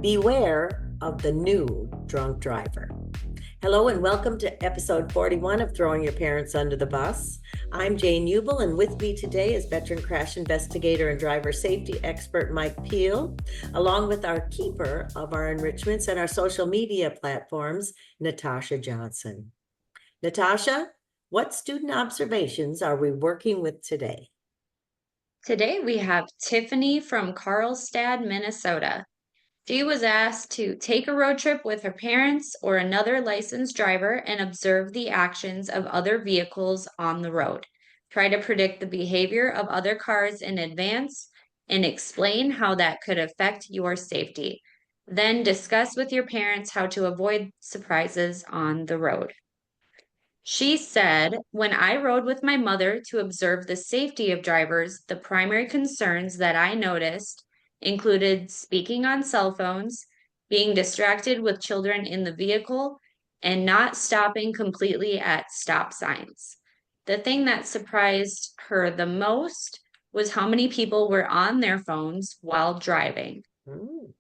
Beware of the new drunk driver. Hello and welcome to episode 41 of Throwing Your Parents Under the Bus. I'm Jane Ubel, and with me today is veteran crash investigator and driver safety expert Mike Pehl, along with our keeper of our enrichments and our social media platforms, Natasha Johnson. Natasha, what student observations are we working with today? Today we have Tiffany from Carlstad, Minnesota. She was asked to take a road trip with her parents or another licensed driver and observe the actions of other vehicles on the road. Try to predict the behavior of other cars in advance and explain how that could affect your safety. Then discuss with your parents how to avoid surprises on the road. She said, when I rode with my mother to observe the safety of drivers, the primary concerns that I noticed included speaking on cell phones, being distracted with children in the vehicle, and not stopping completely at stop signs. The thing that surprised her the most was how many people were on their phones while driving. Hmm.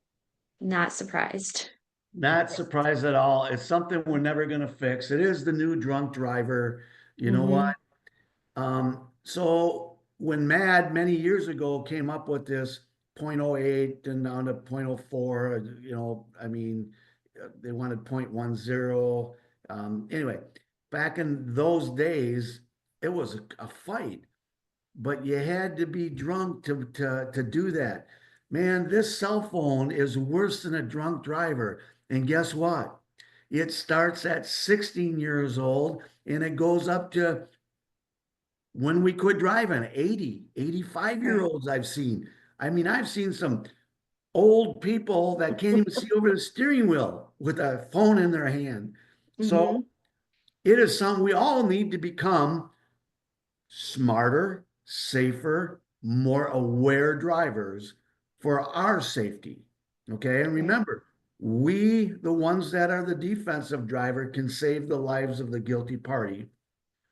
Not surprised. Not surprised at all. It's something we're never going to fix. It is the new drunk driver. You know Mhm. what? So when MAD many years ago came up with this point oh 0.08 and down to 0.04, they wanted 0.10. Anyway, back in those days, it was a fight, but you had to be drunk to do that. Man, this cell phone is worse than a drunk driver. And guess what? It starts at 16 years old and it goes up to when we quit driving, 80, 85-year-olds I've seen. I've seen some old people that can't even see over the steering wheel with a phone in their hand. So Mhm. it is something we all need to become smarter, safer, more aware drivers for our safety. Okay. And Right. remember, we, the ones that are the defensive driver, can save the lives of the guilty party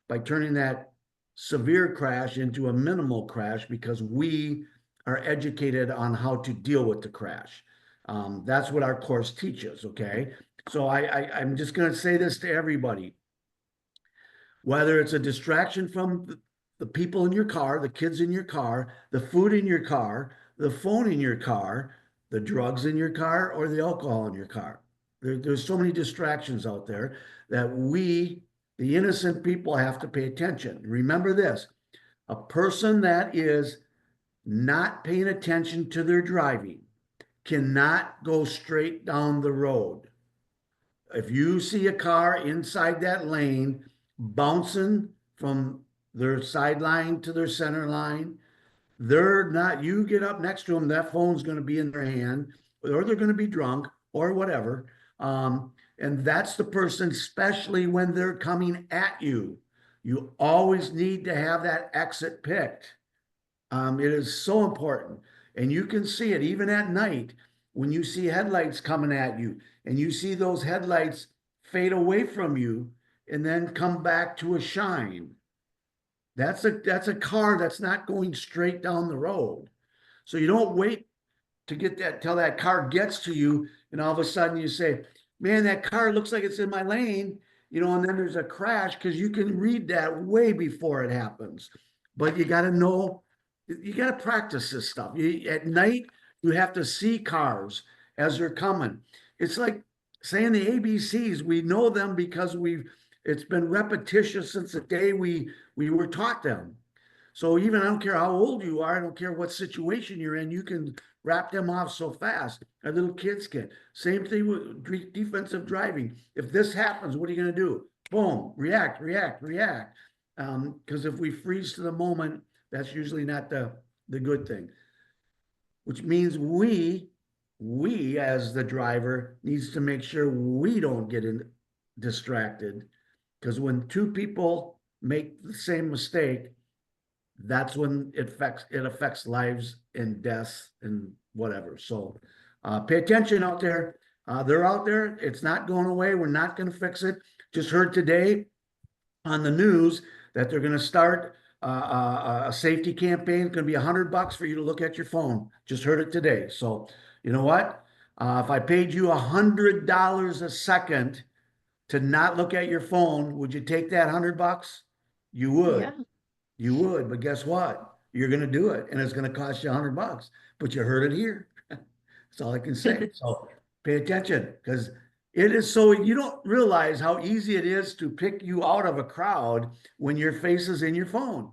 by turning that severe crash into a minimal crash because we are educated on how to deal with the crash. That's what our course teaches. Okay. So I'm just going to say this to everybody, whether it's a distraction from the people in your car, the kids in your car, the food in your car, the phone in your car, the drugs in your car, or the alcohol in your car. There's so many distractions out there that we, the innocent people, have to pay attention. Remember this, a person that is not paying attention to their driving cannot go straight down the road. If you see a car inside that lane bouncing from their sideline to their center line, they're not, you get up next to them, that phone's going to be in their hand, or they're going to be drunk or whatever. And that's the person, especially when they're coming at you. You always need to have that exit picked. It is so important. And you can see it even at night when you see headlights coming at you and you see those headlights fade away from you and then come back to a shine. That's a car that's not going straight down the road. So you don't wait to get that till that car gets to you and all of a sudden you say, man, that car looks like it's in my lane, and then there's a crash because you can read that way before it happens. But you got to know, you got to practice this stuff. At night, you have to see cars as they're coming. It's like saying the ABCs. We know them because it's been repetitious since the day we were taught them. So even I don't care how old you are, I don't care what situation you're in, you can wrap them off so fast. Our little kids can. Same thing with defensive driving. If this happens, what are you going to do? Boom, react, react, react. Because if we freeze to the moment, that's usually not the good thing. Which means we as the driver needs to make sure we don't get distracted. Because when two people make the same mistake, that's when it affects lives and deaths and whatever. So pay attention out there. They're out there. It's not going away. We're not going to fix it. Just heard today on the news that they're going to start a safety campaign. It's going to be $100 for you to look at your phone. Just heard it today. So you know what? If I paid you $100 a second to not look at your phone, would you take that $100? You would. Yeah. You would, but guess what? You're going to do it, and it's going to cost you $100. But you heard it here. That's all I can say. So pay attention, because it is so you don't realize how easy it is to pick you out of a crowd when your face is in your phone.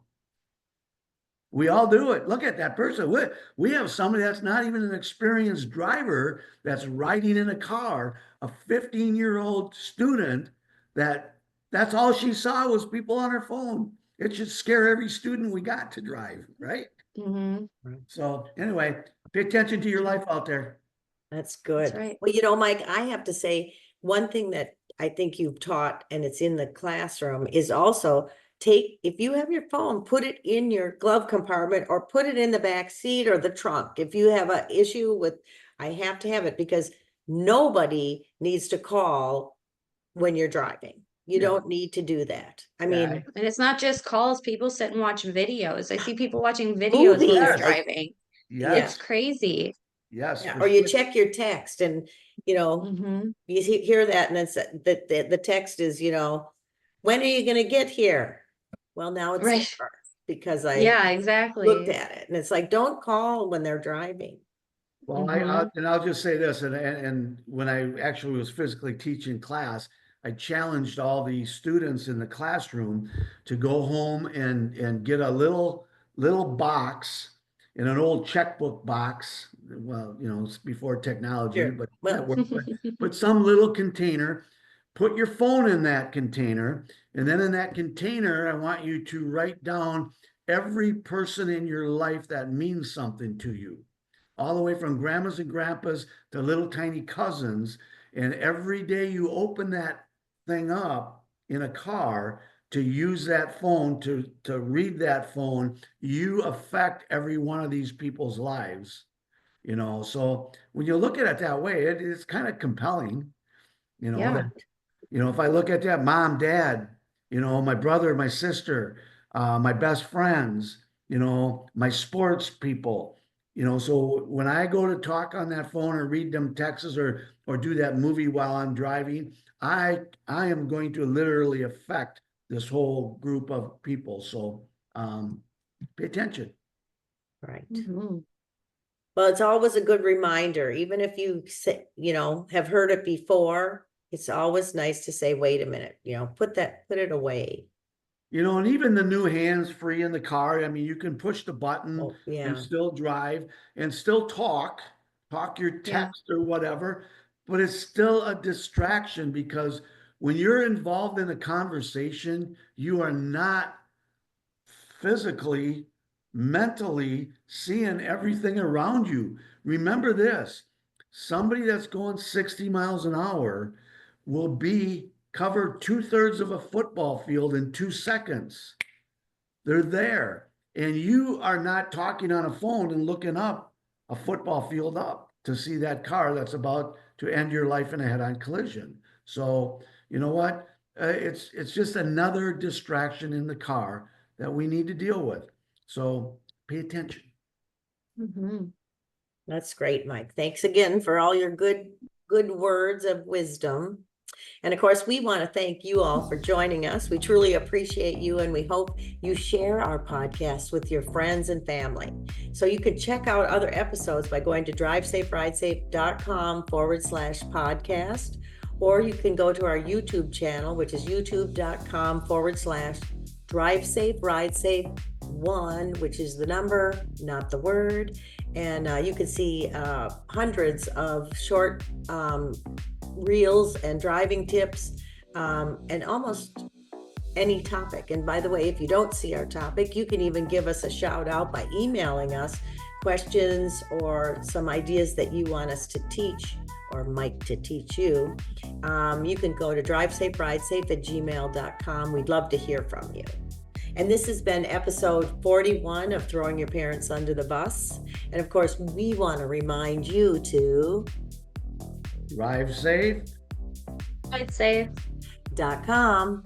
We all do it. Look at that person. We have somebody that's not even an experienced driver that's riding in a car, a 15-year-old student that's all she saw was people on her phone. It should scare every student we got to drive, right? Mm-hmm. So anyway, pay attention to your life out there. That's good. That's right. Well, Mike, I have to say, one thing that I think you've taught, and it's in the classroom, is also if you have your phone, put it in your glove compartment or put it in the back seat or the trunk. If you have an issue with, I have to have it, because nobody needs to call when you're driving. You Yeah. don't need to do that. I Yeah, mean, And it's not just calls, people sit and watch videos. I see people watching videos while they're Movies. driving. yes, It's crazy. yes. yeah, for or you sure. check your text and, Mm-hmm. you hear that and it's the text is, when are you gonna get here? Well, now it's Right. over because I Yeah, looked exactly. at it, and it's like, don't call when they're driving. Well, Mhm. I'll just say this, and when I actually was physically teaching class, I challenged all the students in the classroom to go home and get a little box in an old checkbook box. Well, it's before technology, Sure. but that Well, worked. But some little container, put your phone in that container, and then in that container, I want you to write down every person in your life that means something to you, all the way from grandmas and grandpas to little tiny cousins. And every day you open that thing up in a car to use that phone, to read that phone, you affect every one of these people's lives. So when you look at it that way, it's kind of compelling, Yeah. that, if I look at that, mom, dad, my brother, my sister, my best friends, my sports people, so when I go to talk on that phone or read them texts or do that movie while I'm driving, I am going to literally affect this whole group of people. So pay attention. right. Mhm. Well, it's always a good reminder, even if you say, have heard it before, it's always nice to say, wait a minute, put it away. And even the new hands-free in the car, I mean, you can push the button Oh, and yeah. still drive and still talk your Yeah. text or whatever, but it's still a distraction because when you're involved in a conversation, you are not physically, mentally seeing everything around you. Remember this, somebody that's going 60 miles an hour will be cover 2/3 of a football field in 2 seconds. They're there. And you are not talking on a phone and looking up a football field up to see that car that's about to end your life in a head-on collision. So, you know what? It's just another distraction in the car that we need to deal with. So pay attention. Mhm. That's great, Mike. Thanks again for all your good words of wisdom. And of course, we want to thank you all for joining us. We truly appreciate you, and we hope you share our podcast with your friends and family. So you can check out other episodes by going to drivesaferidesafe.com/podcast, or you can go to our YouTube channel, which is youtube.com/drivesaferidesafe1, which is the number, not the word. And you can see hundreds of short reels and driving tips, and almost any topic. And by the way, if you don't see our topic, you can even give us a shout out by emailing us questions or some ideas that you want us to teach or Mike to teach you. You can go to drivesaferidesafe@gmail.com. We'd love to hear from you. And this has been episode 41 of Throwing Your Parents Under the Bus. And of course, we want to remind you to Drive safe. I'd say .com.